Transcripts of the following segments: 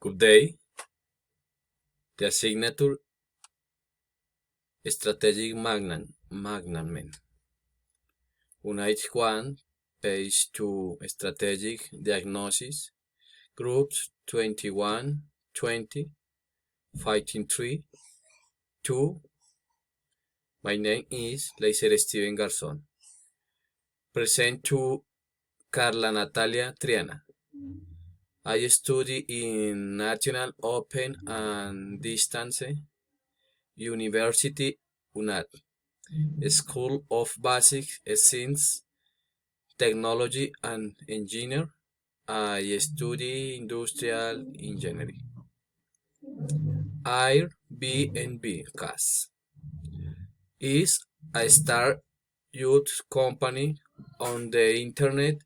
Good day. The signature Strategic Management. Unit 1, page 2, Strategic Diagnosis. Groups 21, 20, Fighting 3, 2. My name is Leiser Steven Garzón. Present to Carla Natalia Triana. I study in National Open and Distance University UNAD, School of Basic Science, Technology and Engineer. I study Industrial Engineering. Airbnb CAS is a star youth company on the internet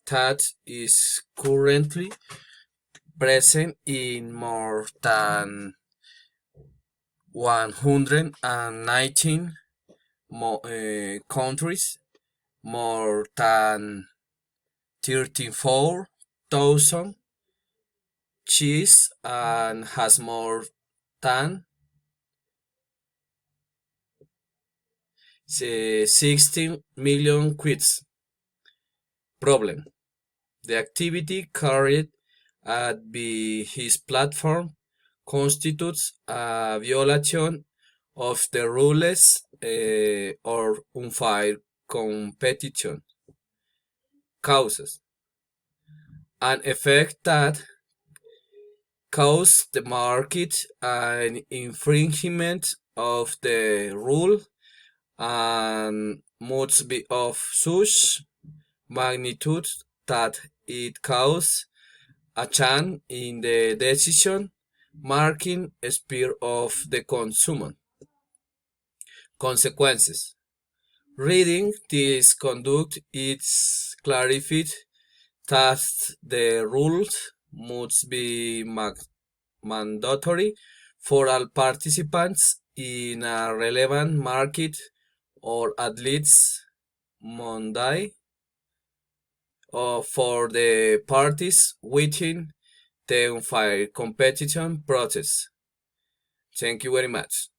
that is currently present in more than 119 countries, more than 34,000 cheese, and has more than 16 million quits. Problem: the activity carried at his platform constitutes a violation of the rules or unfair competition. Causes: an effect that cause the market an infringement of the rule and must be of such magnitude that it causes a change in the decision making sphere of the consumer. Consequences: reading this conduct is clarified that the rules must be mandatory for all participants in a relevant market, or at least Monday, for the parties within the unfair competition process. Thank you very much.